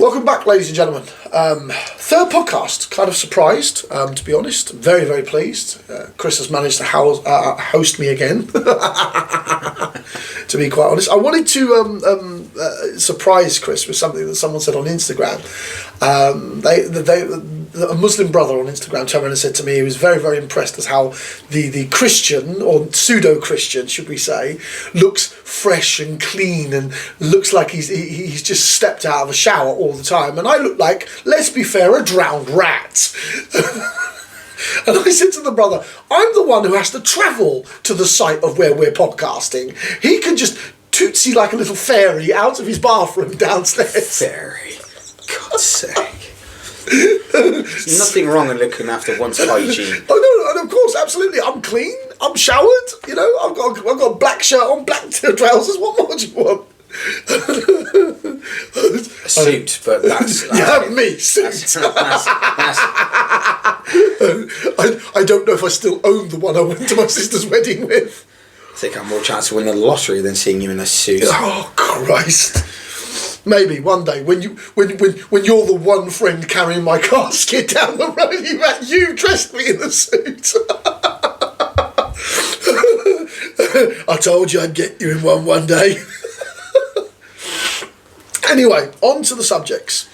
Welcome back, ladies and gentlemen. Third podcast. Kind of surprised, to be honest. Very, very pleased. Chris has managed to host me again. To be quite honest, I wanted to surprise Chris with something that someone said on Instagram. A Muslim brother on Instagram turned around and said to me he was very, very impressed as how the Christian, or pseudo-Christian, should we say, looks fresh and clean and looks like he's just stepped out of a shower all the time. And I look like, let's be fair, a drowned rat. And I said to the brother, I'm the one who has to travel to the site of where we're podcasting. He can just tootsie like a little fairy out of his bathroom downstairs. Fairy. God's sake. There's nothing wrong in looking after one's hygiene. Oh no, and of course, absolutely. I'm clean. I'm showered. You know, I've got a black shirt on, black trousers. What more do you want? A suit, but that's me suit. I don't know if I still own the one I went to my sister's wedding with. I think I'm more chance of winning the lottery than seeing you in a suit. Oh Christ! Maybe one day when you're the one friend carrying my casket down the road, you dressed me in a suit. I told you I'd get you in one day. Anyway, on to the subjects.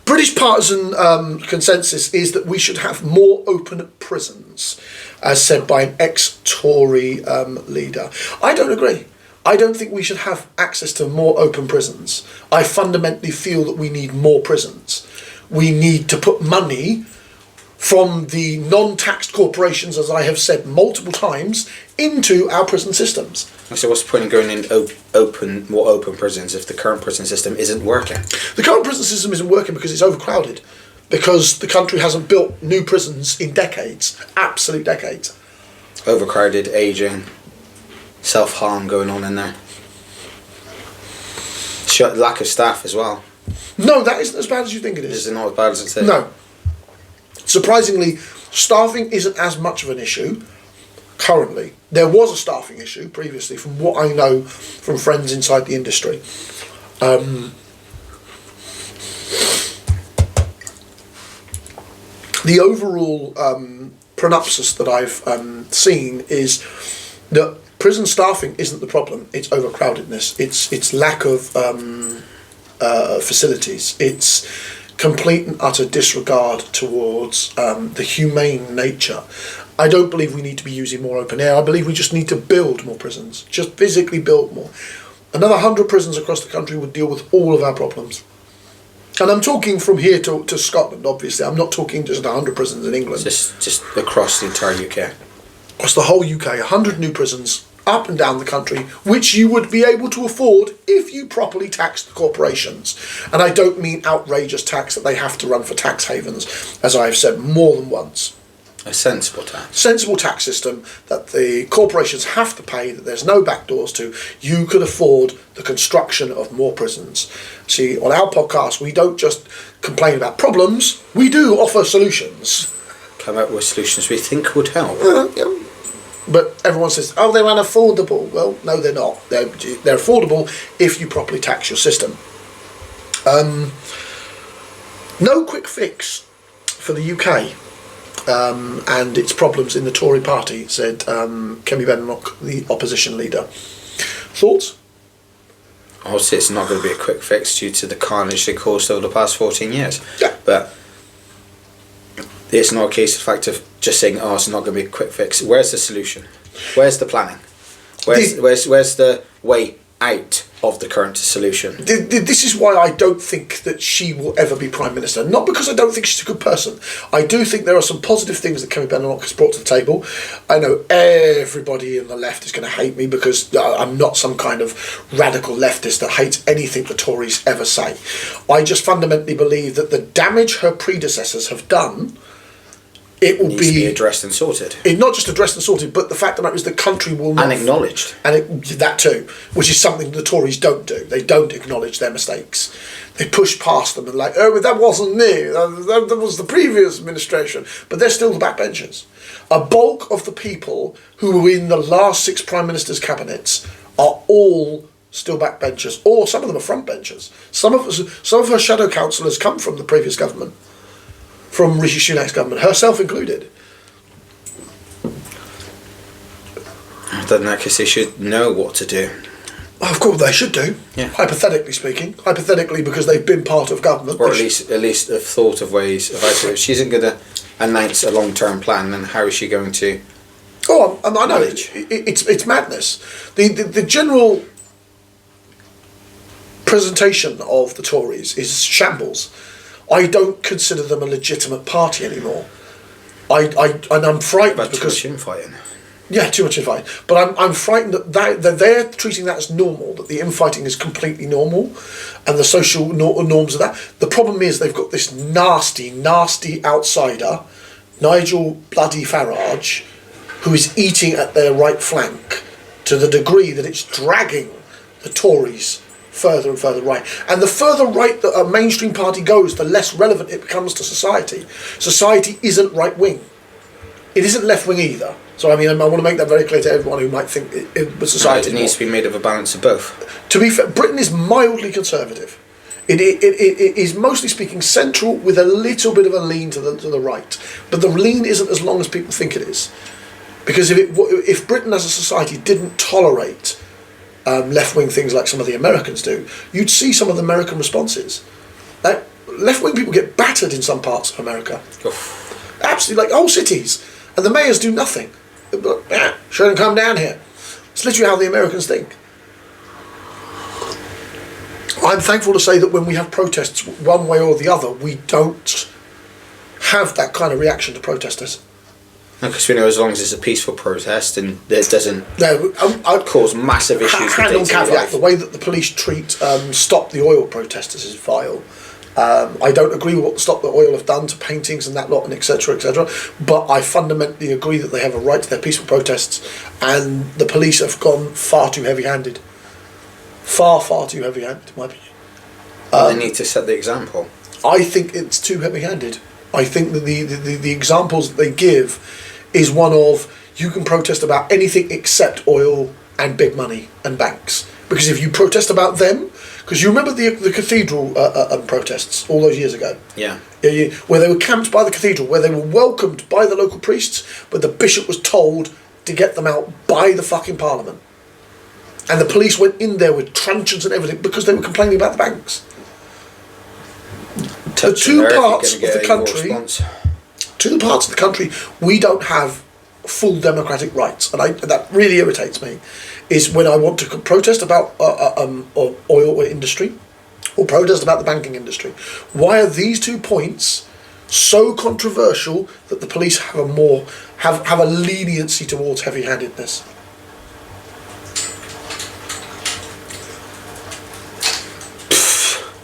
British partisan consensus is that we should have more open prisons, as said by an ex-Tory leader. I don't agree. I don't think we should have access to more open prisons. I fundamentally feel that we need more prisons. We need to put money from the non-taxed corporations, as I have said multiple times, into our prison systems. So what's the point of going in more open prisons if the current prison system isn't working? The current prison system isn't working because it's overcrowded. Because the country hasn't built new prisons in decades. Absolute decades. Overcrowded, ageing, self-harm going on in there. Lack of staff as well. No, that isn't as bad as you think it is. Is it not as bad as it is? No. Surprisingly, staffing isn't as much of an issue currently. There was a staffing issue previously, from what I know from friends inside the industry. The overall pronupsis that I've seen is that prison staffing isn't the problem. It's overcrowdedness. It's lack of facilities. It's complete and utter disregard towards the humane nature. I don't believe we need to be using more open air. I believe we just need to build more prisons. Just physically build more. Another 100 prisons across the country would deal with all of our problems. And I'm talking from here to Scotland, obviously. I'm not talking just 100 prisons in England. Just across the entire UK. Across the whole UK, 100 new prisons up and down the country, which you would be able to afford if you properly taxed the corporations. And I don't mean outrageous tax that they have to run for tax havens, as I have said more than once. A sensible tax. Sensible tax system that the corporations have to pay, that there's no backdoors to. You could afford the construction of more prisons. See, on our podcast, we don't just complain about problems, we do offer solutions. Come up with solutions we think would help. Yeah. But everyone says, oh, they're unaffordable. Well, no, they're not. They're affordable if you properly tax your system. No quick fix for the UK and its problems in the Tory party, said Kemi Badenoch, the opposition leader. Thoughts? Obviously, it's not going to be a quick fix due to the carnage they caused over the past 14 years. Yeah. But it's not a case of the fact of just saying, oh, it's not going to be a quick fix. Where's the solution? Where's the planning? Where's the way out of the current solution? This is why I don't think that she will ever be Prime Minister. Not because I don't think she's a good person. I do think there are some positive things that Kemi Badenoch has brought to the table. I know everybody in the left is going to hate me because I'm not some kind of radical leftist that hates anything the Tories ever say. I just fundamentally believe that the damage her predecessors have done, it will needs to be addressed and sorted. Not just addressed and sorted, but the fact of the matter is the country will not... And acknowledged. That too, which is something the Tories don't do. They don't acknowledge their mistakes. They push past them and like, oh, but that wasn't me. That was the previous administration. But they're still the backbenchers. A bulk of the people who were in the last 6 Prime Ministers' cabinets are all still backbenchers, or some of them are frontbenchers. Some of her shadow councillors come from the previous government, from Rishi Sunak's government, herself included. Then in that case, they should know what to do. Of course, they should do. Yeah. Hypothetically speaking, because they've been part of government, or at least have thought of ways of how to. If she isn't going to announce a long-term plan, then how is she going to? Oh, I know it's madness. The general presentation of the Tories is shambles. I don't consider them a legitimate party anymore. And I'm frightened About because too much infighting. Yeah, too much infighting. But I'm frightened that they're treating that as normal, that the infighting is completely normal, and the social norms of that. The problem is they've got this nasty, nasty outsider, Nigel bloody Farage, who is eating at their right flank to the degree that it's dragging the Tories further and further right. And the further right that a mainstream party goes, the less relevant it becomes to society. Society isn't right-wing. It isn't left-wing either. So, I mean, I want to make that very clear to everyone who might think society... It needs to be made of a balance of both. To be fair, Britain is mildly conservative. It is, mostly speaking, central with a little bit of a lean to the right. But the lean isn't as long as people think it is. Because if Britain as a society didn't tolerate left-wing things like some of the Americans do, you'd see some of the American responses. Like, left-wing people get battered in some parts of America. Oof. Absolutely, like whole cities. And the mayors do nothing. They're like, shouldn't come down here. It's literally how the Americans think. I'm thankful to say that when we have protests one way or the other, we don't have that kind of reaction to protesters. Because we know as long as it's a peaceful protest and it doesn't I'd cause massive issues. Hand on caveat, the way that the police treat Stop the Oil protesters is vile. I don't agree with what Stop the Oil have done to paintings and that lot and etc, but I fundamentally agree that they have a right to their peaceful protests, and the police have gone far too heavy-handed. Far too heavy-handed, in my opinion. They need to set the example. I think it's too heavy-handed. I think that the examples that they give is one of, you can protest about anything except oil and big money and banks. Because if you protest about them, because you remember the cathedral protests all those years ago? Yeah. Where they were camped by the cathedral, where they were welcomed by the local priests, but the bishop was told to get them out by the fucking parliament. And the police went in there with truncheons and everything because they were complaining about the banks. The two parts of the country we don't have full democratic rights, and that really irritates me, is when I want to protest about oil industry or protest about the banking industry. Why are these 2 points so controversial that the police have a leniency towards heavy-handedness?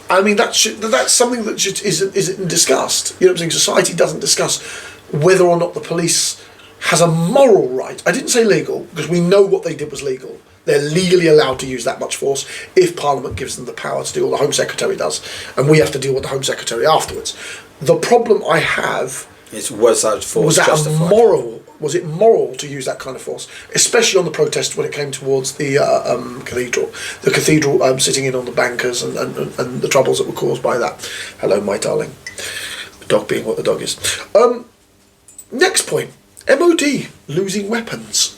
I mean, that's something that isn't discussed. You know what I'm saying? Society doesn't discuss whether or not the police has a moral right. I didn't say legal, because we know what they did was legal. They're legally allowed to use that much force if Parliament gives them the power to do what the Home Secretary does, and we have to deal with the Home Secretary afterwards. The problem I have was it moral to use that kind of force, especially on the protest when it came towards the cathedral sitting in on the bankers and the troubles that were caused by that. Hello, my darling. The dog being what the dog is. Next point. MOD losing weapons.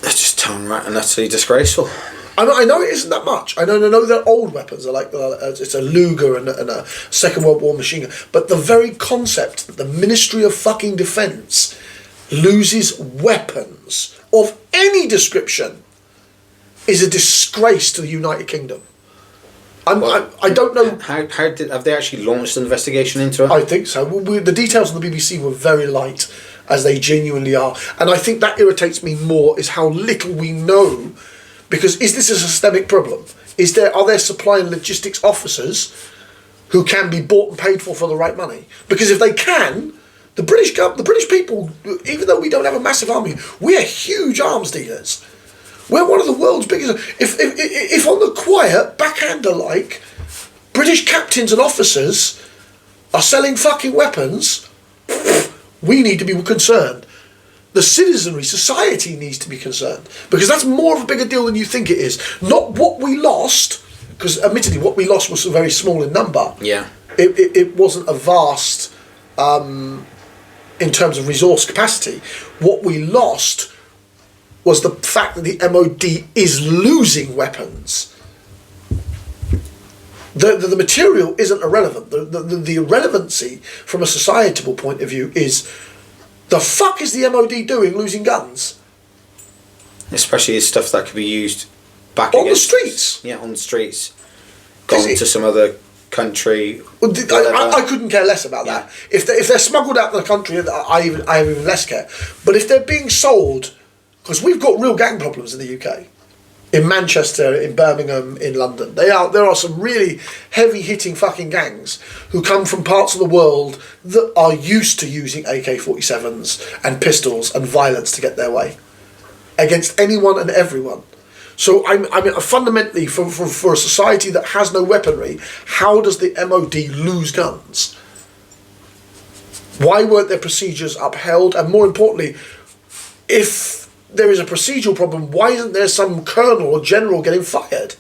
That's just downright and utterly disgraceful. I know it isn't that much. I know they're old weapons. They're like it's a Luger and a Second World War machine gun. But the very concept that the Ministry of fucking Defence loses weapons of any description is a disgrace to the United Kingdom. I don't know. Have they actually launched an investigation into it? I think so. The details on the BBC were very light, as they genuinely are. And I think that irritates me more, is how little we know. Because is this a systemic problem? Are there supply and logistics officers who can be bought and paid for the right money? Because if they can, the British people, even though we don't have a massive army, we are huge arms dealers. We're one of the world's biggest. If on the quiet, backhander-like, British captains and officers are selling fucking weapons, we need to be concerned. The citizenry, society needs to be concerned, because that's more of a bigger deal than you think it is. Not what we lost, because admittedly what we lost was very small in number. Yeah. It wasn't a vast, in terms of resource capacity. What we lost was the fact that the MOD is losing weapons. The material isn't irrelevant. The irrelevancy from a societal point of view is, the fuck is the MOD doing losing guns? Especially stuff that could be used back on the streets. Yeah, on the streets. Gone to some other country. I couldn't care less about that. If they're smuggled out of the country, I have even less care. But if they're being sold, because we've got real gang problems in the UK, in Manchester, in Birmingham, in London, there are some really heavy-hitting fucking gangs who come from parts of the world that are used to using AK-47s and pistols and violence to get their way against anyone and everyone. So I mean, fundamentally, for a society that has no weaponry, how does the MOD lose guns? Why weren't their procedures upheld? And more importantly, if there is a procedural problem, why isn't there some colonel or general getting fired?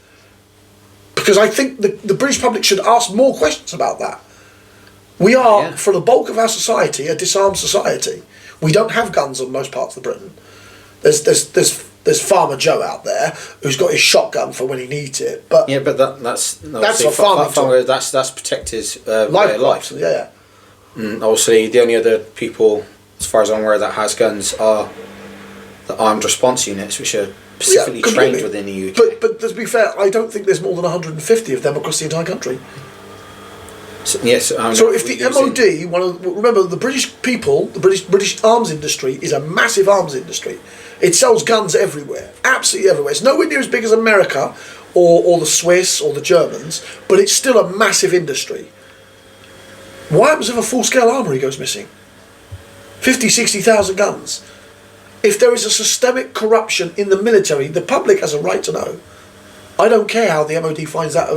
Because I think the British public should ask more questions about that. We are, for the bulk of our society, a disarmed society. We don't have guns on most parts of Britain. There's Farmer Joe out there who's got his shotgun for when he needs it. But yeah, but that's a farming. That's protect his life. Yeah. Obviously, the only other people, as far as I'm aware, that has guns are the armed response units, which are specifically trained within the UK. But to be fair, I don't think there's more than 150 of them across the entire country. So if the MOD, remember the British people, the British arms industry is a massive arms industry. It sells guns everywhere, absolutely everywhere. It's nowhere near as big as America or the Swiss or the Germans, but it's still a massive industry. What happens if a full-scale armoury goes missing? 50, 60,000 guns. If there is a systemic corruption in the military, the public has a right to know. I don't care how the MOD finds that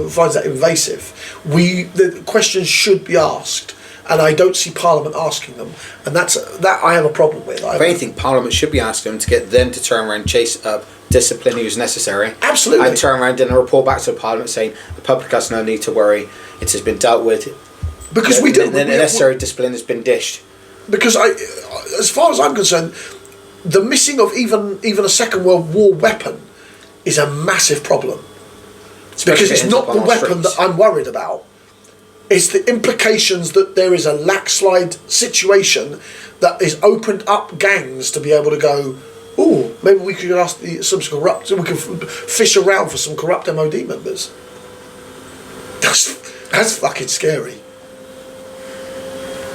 invasive. The questions should be asked, and I don't see Parliament asking them, and that I have a problem with. If anything, Parliament should be asking them to get them to turn around and chase up discipline who's necessary. Absolutely. And turn around and report back to Parliament saying the public has no need to worry. It has been dealt with. Because the necessary discipline has been dished. Because as far as I'm concerned, the missing of even a Second World War weapon is a massive problem. Because it's not the weapon that I'm worried about. It's the implications that there is a lackslide situation that has opened up gangs to be able to go, oh, maybe we could ask we could fish around for some corrupt MOD members. That's fucking scary.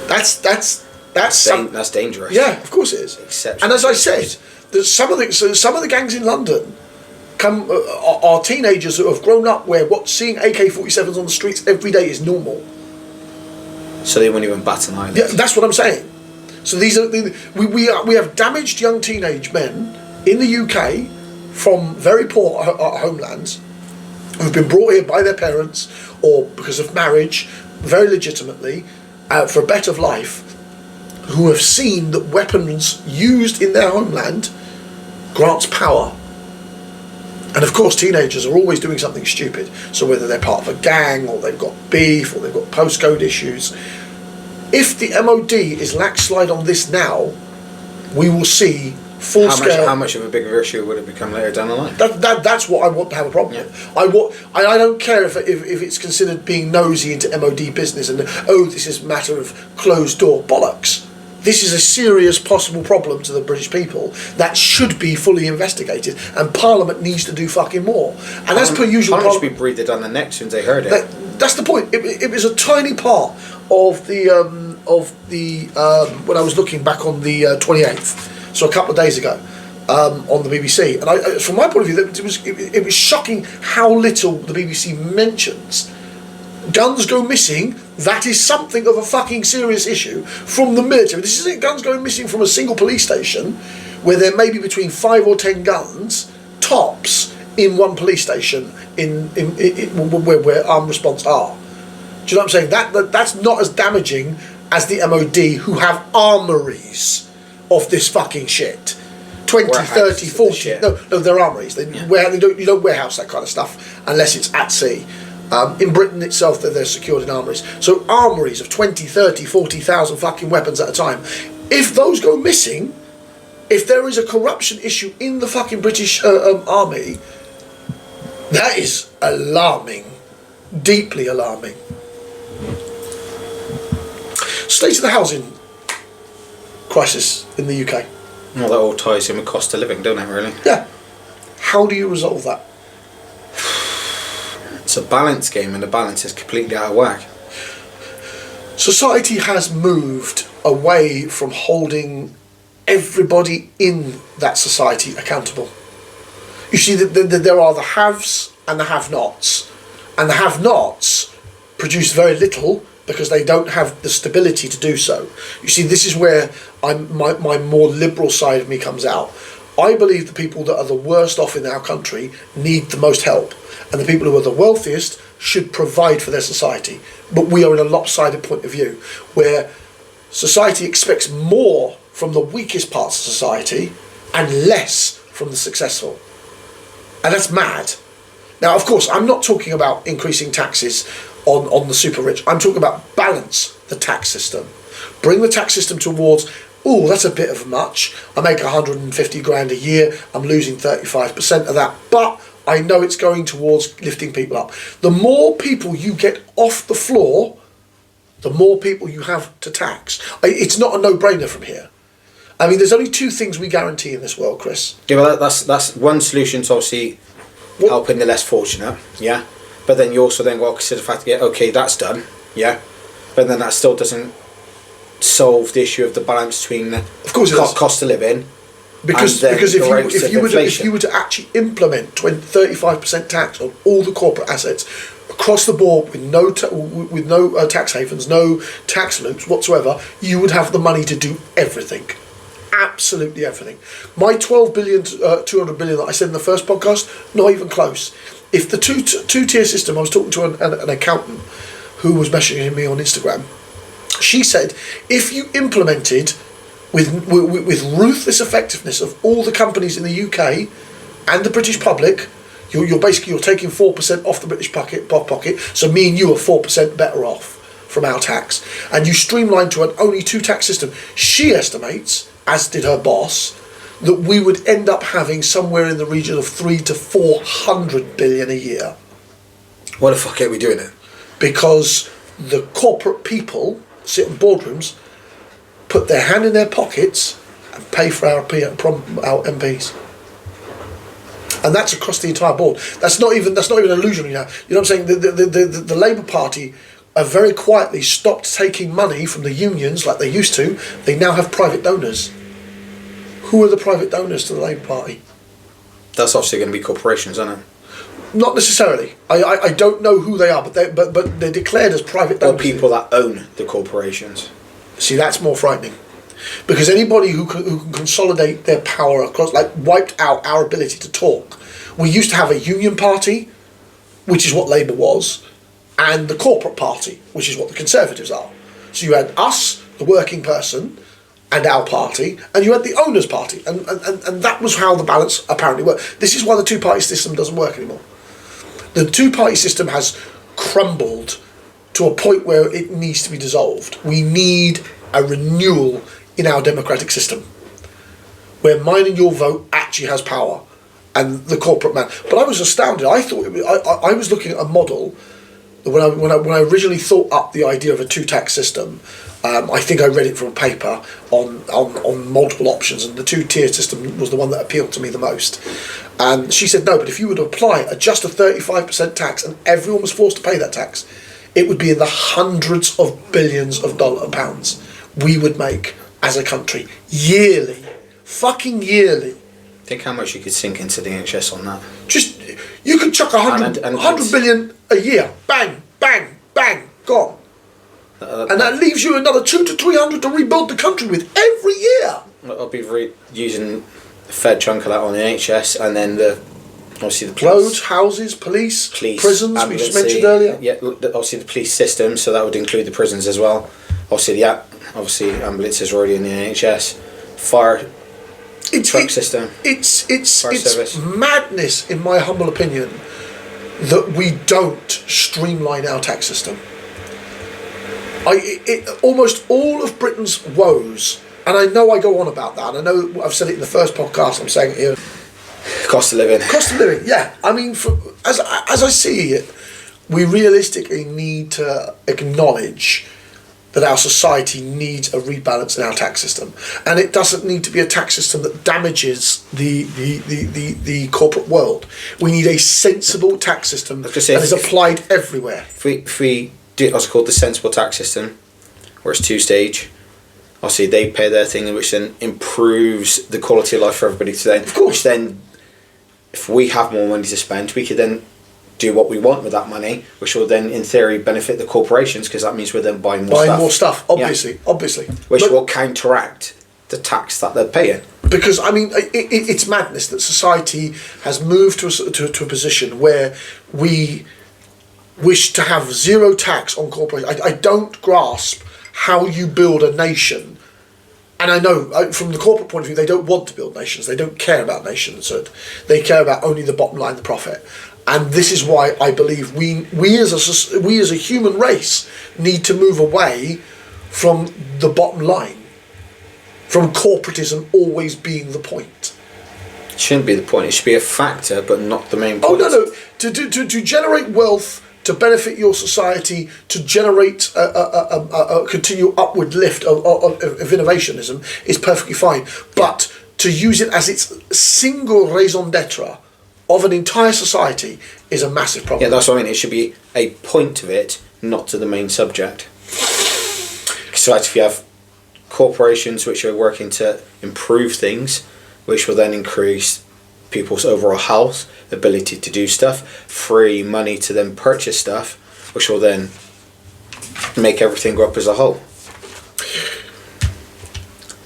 That's dangerous. Yeah, of course it is. And as I said, some of the gangs in London are teenagers who have grown up where seeing AK-47s on the streets every day is normal. So they won't even bat an eyelid. Yeah, that's what I'm saying. So we have damaged young teenage men in the UK from very poor homelands who've been brought here by their parents or because of marriage, very legitimately, for a better life, who have seen that weapons used in their homeland grants power. And of course teenagers are always doing something stupid, so whether they're part of a gang or they've got beef or they've got postcode issues, if the MOD is laxslide on this now, we will see full scale. How much of a bigger issue would it become later down the line? That's what I want to have a problem with. I don't care if it's considered being nosy into MOD business and this is a matter of closed door bollocks. This is a serious possible problem to the British people that should be fully investigated, and Parliament needs to do fucking more. And as per usual, Parliament should be breathed on the neck since they heard it. That's the point. It was a tiny part of the when I was looking back on the 28th, so a couple of days ago, on the BBC, and from my point of view, it was shocking how little the BBC mentions. Guns go missing, that is something of a fucking serious issue from the military. This isn't guns going missing from a single police station where there may be between 5 or 10 guns, tops, in one police station where armed response are. Do you know what I'm saying? That's not as damaging as the MOD, who have armories of this fucking shit. 20, Warehouses 30, of 40. this shit. No, they're armories. You don't warehouse that kind of stuff unless it's at sea. In Britain itself, they're secured in armories. So armories of 20, 30, 40,000 fucking weapons at a time. If those go missing, if there is a corruption issue in the fucking British army, that is alarming. Deeply alarming. State of the housing crisis in the UK. Well, that all ties in with cost of living, don't it, really? Yeah. How do you resolve that? It's a balance game, and the balance is completely out of whack. Society has moved away from holding everybody in that society accountable. You see, there are the haves and the have-nots. And the have-nots produce very little because they don't have the stability to do so. You see, this is where my more liberal side of me comes out. I believe the people that are the worst off in our country need the most help, and the people who are the wealthiest should provide for their society. But we are in a lopsided point of view where society expects more from the weakest parts of society and less from the successful. And that's mad. Now, of course, I'm not talking about increasing taxes on the super rich. I'm talking about balance the tax system. Bring the tax system towards, oh, that's a bit of much. I make 150 grand a year. I'm losing 35% of that. But I know it's going towards lifting people up. The more people you get off the floor, the more people you have to tax. It's not a no-brainer from here. I mean, there's only two things we guarantee in this world, Chris. Yeah, well, that's one solution to obviously helping the less fortunate, yeah? But then you also then got to consider the fact that, okay, that's done, yeah? But then that still doesn't solve the issue of the balance between the cost of living. Because if you were to actually implement 35% tax on all the corporate assets across the board with no tax havens, no tax loops whatsoever, you would have the money to do everything. Absolutely everything. My 12 billion, 200 billion that I said in the first podcast, not even close. If the two-tier system, I was talking to an accountant who was messaging me on Instagram. She said, if you implemented with ruthless effectiveness of all the companies in the UK and the British public, you're taking 4% off the British pocket. So me and you are 4% better off from our tax, and you streamline to an only two tax system. She estimates, as did her boss, that we would end up having somewhere in the region of 300 to 400 billion a year. Why the fuck are we doing it? Because the corporate people sit in boardrooms, put their hand in their pockets, and pay for our MPs. And that's across the entire board. That's not even illusionary now. You know what I'm saying? The Labour Party have very quietly stopped taking money from the unions like they used to. They now have private donors. Who are the private donors to the Labour Party? That's obviously going to be corporations, isn't it? Not necessarily. I don't know who they are, but they're declared as private donors. Or people that own the corporations. See, that's more frightening. Because anybody who can consolidate their power across, like, wiped out our ability to talk. We used to have a union party, which is what Labour was, and the corporate party, which is what the Conservatives are. So you had us, the working person, and our party, and you had the owners' party, and that was how the balance apparently worked. This is why the two-party system doesn't work anymore. The two-party system has crumbled to a point where it needs to be dissolved. We need a renewal in our democratic system, where mine and your vote actually has power, and the corporate man. But I was astounded. I thought I was looking at a model. When I originally thought up the idea of a two-tax system, I think I read it from a paper on multiple options, and the two-tier system was the one that appealed to me the most. And she said, no, but if you were to apply just a 35% tax and everyone was forced to pay that tax, it would be in the hundreds of billions of pounds we would make as a country yearly. Fucking yearly. Think how much you could sink into the NHS on that. Just, you could chuck 100 billion a year. Bang, bang, bang, gone. And that leaves you another 200 to 300 to rebuild the country with every year. I'll be using a fair chunk of that on the NHS, and then obviously the police. Roads, houses, police prisons, we just mentioned earlier. Yeah, obviously the police system, so that would include the prisons as well. Obviously ambulances are already in the NHS. fire truck system. It's Fire service. madness, in my humble opinion, that we don't streamline our tax system. Almost all of Britain's woes, and I know I go on about that, and I know I've said it in the first podcast, I'm saying it here. Cost of living. Cost of living, yeah. I mean, as I see it, we realistically need to acknowledge that our society needs a rebalance in our tax system, and it doesn't need to be a tax system that damages the corporate world. We need a sensible tax system that is applied everywhere. If we do what's called the sensible tax system, where it's 2-stage, obviously they pay their thing, which then improves the quality of life for everybody. So then, of course, which then, if we have more money to spend, we could then do what we want with that money, which will then, in theory, benefit the corporations, because that means we're then buying more stuff. Obviously. Which will counteract the tax that they're paying. Because, I mean, it's madness that society has moved to a position where we wish to have zero tax on corporations. I don't grasp how you build a nation. And I know, from the corporate point of view, they don't want to build nations. They don't care about nationhood. They care about only the bottom line, the profit. And this is why I believe we as a human race need to move away from the bottom line, from corporatism always being the point. It shouldn't be the point. It should be a factor, but not the main point. Oh no! To generate wealth, to benefit your society, to generate a continual upward lift of innovationism is perfectly fine. But to use it as its single raison d'etre of an entire society is a massive problem. Yeah, that's what I mean. It should be a point of it, not to the main subject. So if you have corporations which are working to improve things, which will then increase people's overall health, ability to do stuff, free money to then purchase stuff, which will then make everything go up as a whole.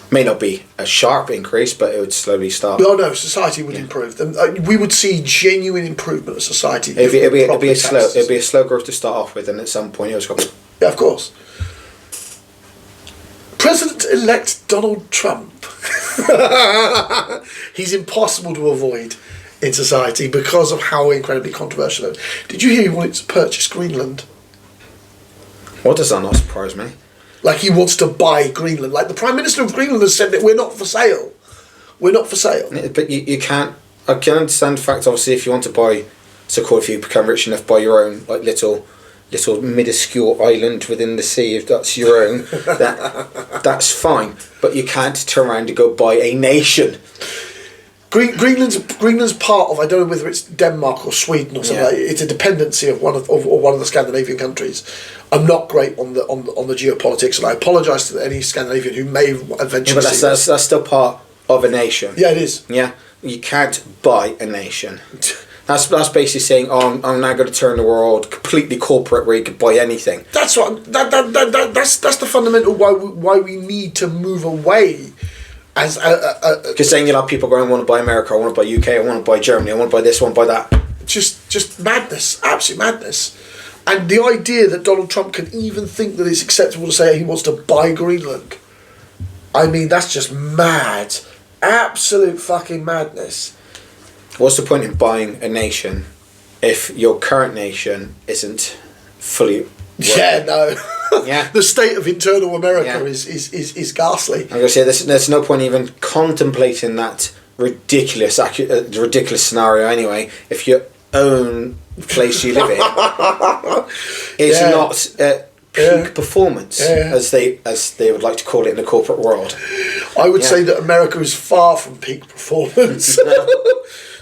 May not be a sharp increase, but it would slowly start. Oh no, society would improve. We would see genuine improvement of society. It'd be a slow growth to start off with, and at some point it was going. Yeah, of course. President-elect Donald Trump. He's impossible to avoid in society because of how incredibly controversial it is. Did you hear he wanted to purchase Greenland? What does that not surprise me? Like, he wants to buy Greenland. Like, the Prime Minister of Greenland has said that we're not for sale. We're not for sale. But you can't... I can understand the fact, obviously, if you want to buy... So-called, if you become rich enough, buy your own, like, little minuscule island within the sea, if that's your own, that's fine. But you can't turn around and go buy a nation. Greenland's part of, I don't know whether it's Denmark or Sweden or something. Like, it's a dependency of one of the Scandinavian countries. I'm not great on the geopolitics, and I apologise to any Scandinavian who may eventually. Yeah, but that's still part of a nation. Yeah, it is. Yeah, you can't buy a nation. That's basically saying, oh, I'm now going to turn the world completely corporate, where you can buy anything. That's what that's the fundamental why we need to move away. As because saying, you know, people going, I want to buy America, I want to buy UK, I want to buy Germany, I want to buy this, I want to buy that. Just madness, absolute madness. And the idea that Donald Trump can even think that it's acceptable to say he wants to buy Greenland, I mean, that's just mad. Absolute fucking madness. What's the point in buying a nation if your current nation isn't fully working? Yeah, no. Yeah. The state of internal America is ghastly. I'm going to say there's no point even contemplating that ridiculous scenario anyway. If your own place you live in is not at peak performance, as they would like to call it in the corporate world. I would say that America is far from peak performance.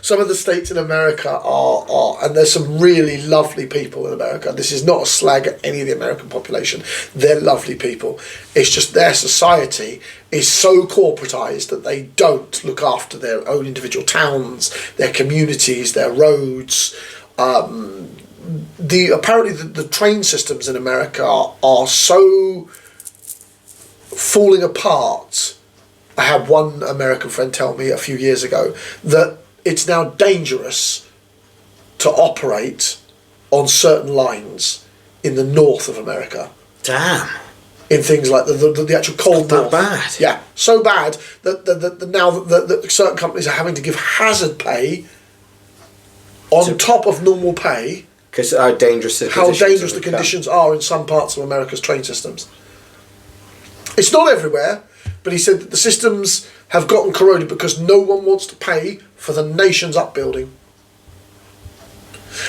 Some of the states in America are, and there's some really lovely people in America. This is not a slag at any of the American population. They're lovely people. It's just their society is so corporatized that they don't look after their own individual towns, their communities, their roads. Apparently the train systems in America are so falling apart. I had one American friend tell me a few years ago that it's now dangerous to operate on certain lines in the north of America. Damn. in things like the actual Cold War. That bad? Yeah, so bad that now that certain companies are having to give hazard pay on top of normal pay. Because how dangerous the conditions are in some parts of America's train systems. It's not everywhere, but he said that the systems have gotten corroded because no one wants to pay for the nation's upbuilding.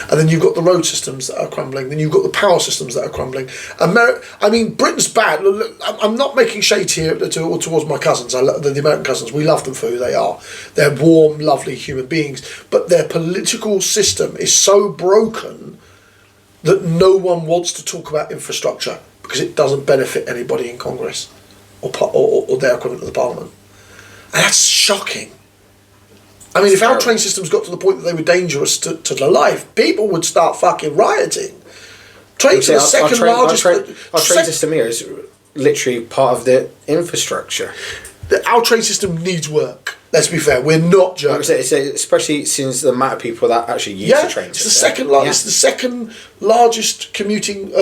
And then you've got the road systems that are crumbling. Then you've got the power systems that are crumbling. Britain's bad. I'm not making shade here towards my cousins. The American cousins. We love them for who they are. They're warm, lovely human beings. But their political system is so broken that no one wants to talk about infrastructure because it doesn't benefit anybody in Congress or their equivalent of the Parliament. And that's shocking. I mean, if our train systems got to the point that they were dangerous to the life, people would start fucking rioting. Trains are the second largest. Our train system here is literally part of the infrastructure. Our train system needs work. Let's be fair. We're not jerks. Especially since the amount of people that actually use the train system. It's the second largest commuting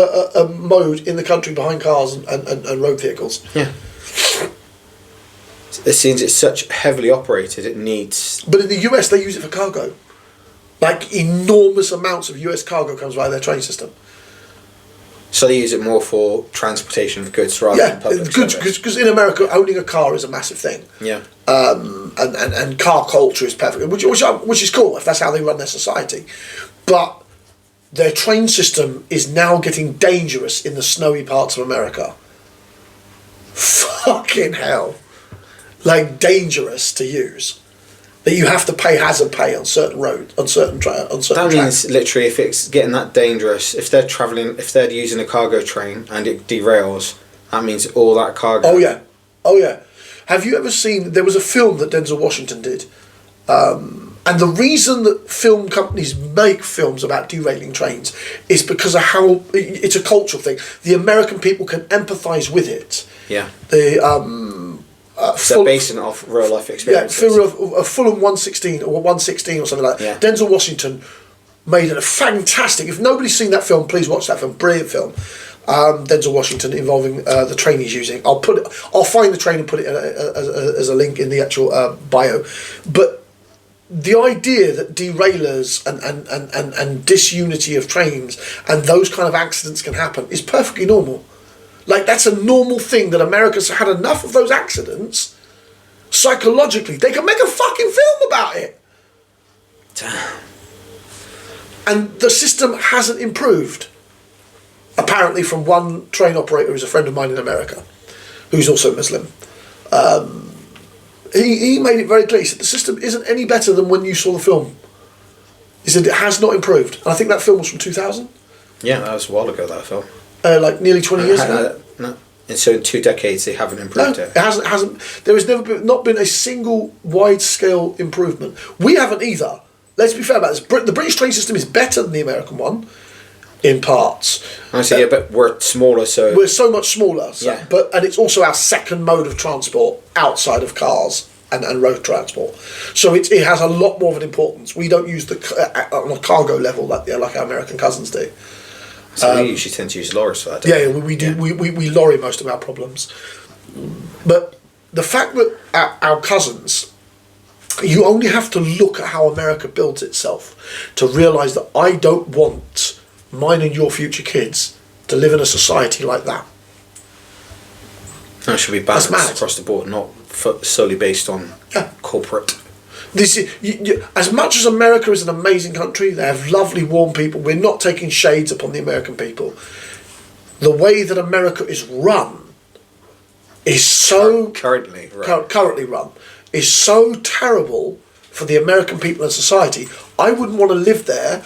mode in the country behind cars and road vehicles. Yeah. Since it's such heavily operated, it needs... But in the US, they use it for cargo. Like, enormous amounts of US cargo comes via their train system. So they use it more for transportation of goods rather than public service. Because in America, owning a car is a massive thing. Yeah. And car culture is perfect, which is cool if that's how they run their society. But their train system is now getting dangerous in the snowy parts of America. Fucking hell. Like, dangerous to use. That you have to pay hazard pay on certain roads, on certain tracks. That means literally, if it's getting that dangerous, if they're using a cargo train and it derails, that means all that cargo. Oh yeah. Have you ever seen? There was a film that Denzel Washington did, and the reason that film companies make films about derailing trains is because of how it's a cultural thing. The American people can empathise with it. Yeah. So based on off real life experiences. Yeah, Fulham 116 or something like that. Yeah. Denzel Washington made a fantastic. If nobody's seen that film, please watch that film. Brilliant film. Denzel Washington involving the train he's using. I'll find the train and put it as a link in the actual bio. But the idea that derailers and disunity of trains and those kind of accidents can happen is perfectly normal. Like, that's a normal thing that America's had enough of those accidents. Psychologically, they can make a fucking film about it. Damn. And the system hasn't improved. Apparently, from one train operator who's a friend of mine in America, who's also Muslim. He made it very clear. He said the system isn't any better than when you saw the film. He said it has not improved. And I think that film was from 2000. Yeah, that was a while ago, that film. Like nearly 20 years ago. No. And so in 2 decades they haven't improved it. It hasn't. There has not been a single wide-scale improvement. We haven't either. Let's be fair about this. The British train system is better than the American one, in parts. Honestly, but we're smaller, so... We're so much smaller. Yeah. And it's also our second mode of transport outside of cars and road transport. So it has a lot more of an importance. We don't use on a cargo level like our American cousins do. So we usually tend to use lorries for that. Yeah, we do. Yeah. We lorry most of our problems. But the fact that our cousins, you only have to look at how America builds itself to realise that I don't want mine and your future kids to live in a society like that. That should be balanced across the board, not solely based on corporate. This is, as much as America is an amazing country, they have lovely, warm people. We're not taking shades upon the American people. The way that America is run is so currently run is so terrible for the American people and society. I wouldn't want to live there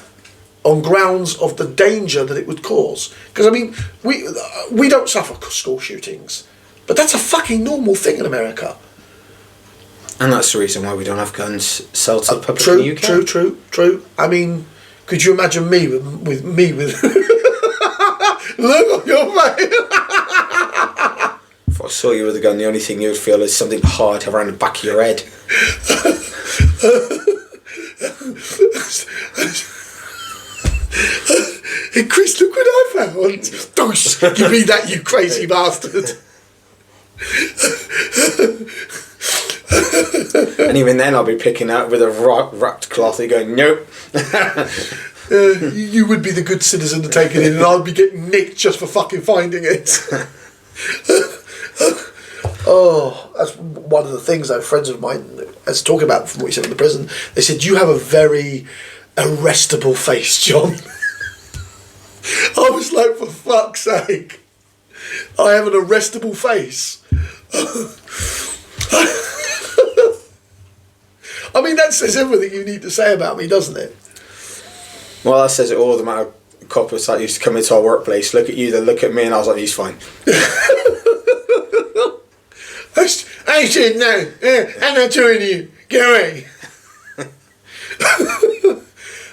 on grounds of the danger that it would cause. Because I mean, we don't suffer school shootings, but that's a fucking normal thing in America. And that's the reason why we don't have guns sold to the public in the UK. True. I mean, could you imagine me with look on your face. If I saw you with a gun, the only thing you would feel is something hard around the back of your head. Hey Chris, look what I found. Doosh, give me that, you crazy bastard. And even then I'll be picking out with a wrapped cloth and going, nope. You would be the good citizen to take it in, and I'd be getting nicked just for fucking finding it. Oh, that's one of the things that friends of mine, as talking about from what you said in the prison, they said, you have a very arrestable face, John. I was like, for fuck's sake, I have an arrestable face. I mean, that says everything you need to say about me, doesn't it? Well, that says it all. The amount of coppers that used to come into our workplace, look at you, then look at me, and I was like, he's fine. I said, no, I'm not joining you. Get away.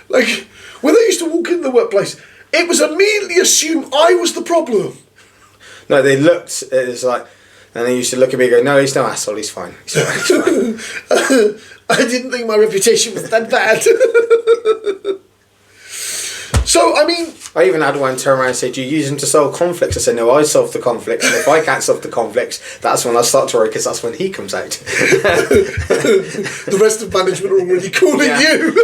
Like, when they used to walk in the workplace, it was immediately assumed I was the problem. No, they looked, it was like, and they used to look at me and go, no, he's no asshole, he's fine. He's fine, he's fine. I didn't think my reputation was that bad. So, I mean... I even had one turn around and say, do you use them to solve conflicts? I said, no, I solve the conflicts, and if I can't solve the conflicts, that's when I start to worry, because that's when he comes out. The rest of management are already calling you.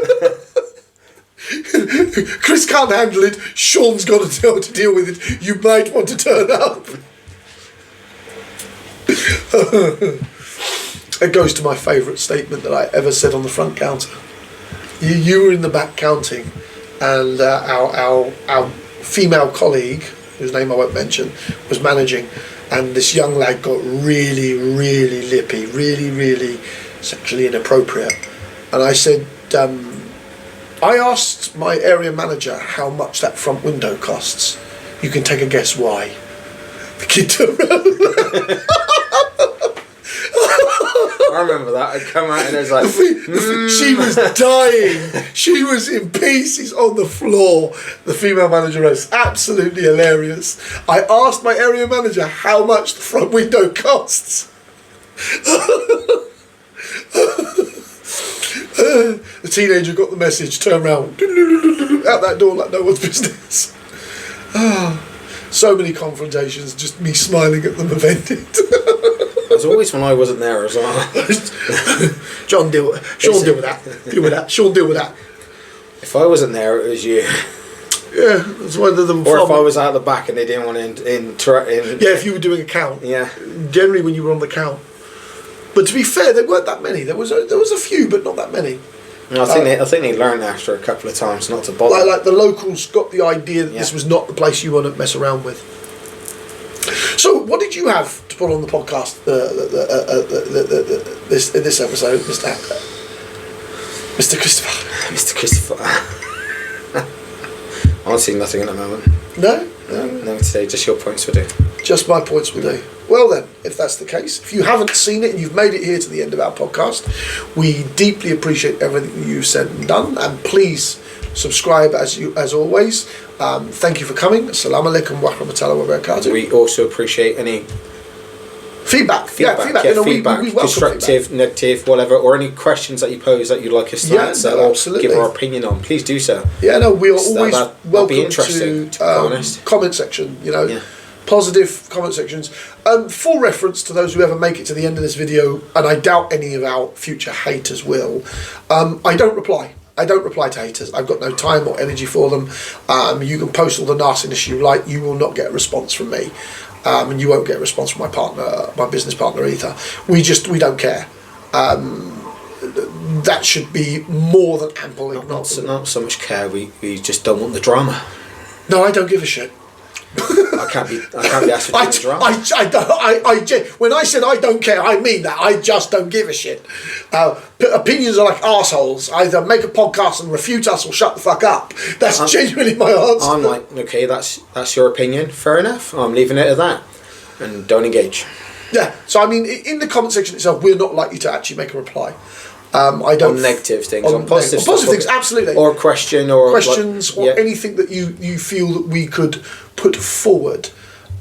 Chris can't handle it, Sean's got to deal with it, you might want to turn up. It goes to my favourite statement that I ever said on the front counter. You were in the back counting, and our female colleague, whose name I won't mention, was managing, and this young lad got really, really lippy, really, really sexually inappropriate. And I said, I asked my area manager how much that front window costs. You can take a guess why. The kid turned around. I remember that. I'd come out and it was like... She was dying. She was in pieces on the floor. The female manager was absolutely hilarious. I asked my area manager how much the front window costs. The teenager got the message, turned around, out that door like no one's business. So many confrontations, just me smiling at them have ended. It was always when I wasn't there as well. John, deal with that. Deal with that. Sean, deal with that. If I wasn't there, it was you. Yeah, that's one of them. Or if I was out the back and they didn't want to yeah, if you were doing a count. Yeah. Generally, when you were on the count. But to be fair, there weren't that many. There was a few, but not that many. No, I think they learned after a couple of times not to bother. Like the locals got the idea that this was not the place you want to mess around with. So, what did you have to put on the podcast this episode, Mr. Christopher? Mr. Christopher. Honestly, nothing at the moment. No? No, today, just your points will do. Just my points will do. Well then, if that's the case, if you haven't seen it and you've made it here to the end of our podcast, we deeply appreciate everything you've said and done, and please subscribe as always. Thank you for coming. Assalamu alaikum wa rahmatullahi wa barakatuh. We also appreciate any feedback. Feedback. You know, we constructive, feedback. negative, whatever, or any questions that you pose that you'd like us to answer or absolutely. give our opinion on. Please do so. Yeah, no, we are always welcome be interesting, to be honest. Comment section. You know. Yeah. Positive comment sections. For reference to those who ever make it to the end of this video, and I doubt any of our future haters will, I don't reply. I don't reply to haters. I've got no time or energy for them. You can post all the nastiness you like. You will not get a response from me. And you won't get a response from my partner, my business partner either. We don't care. That should be more than ample. Not so much care. We just don't want the drama. No, I don't give a shit. I can't be asked for the drama. When I said I don't care, I mean that. I just don't give a shit. Opinions are like arseholes. Either make a podcast and refute us or shut the fuck up. That's genuinely my answer. I'm like, okay, that's your opinion. Fair enough. I'm leaving it at that. And don't engage. Yeah. So I mean, in the comment section itself, we're not likely to actually make a reply. I don't on negative things, on positive things, absolutely, or questions, or anything that you feel that we could put forward,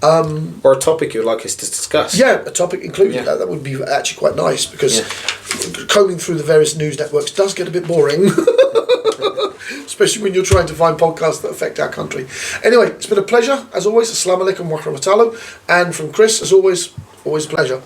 or a topic you'd like us to discuss. Yeah, a topic included. That would be actually quite nice, because combing through the various news networks does get a bit boring. especially when you're trying to find podcasts that affect our country. Anyway, it's been a pleasure, as always. Assalamu alaikum wa rahmatullahi. And from Chris, as always a pleasure.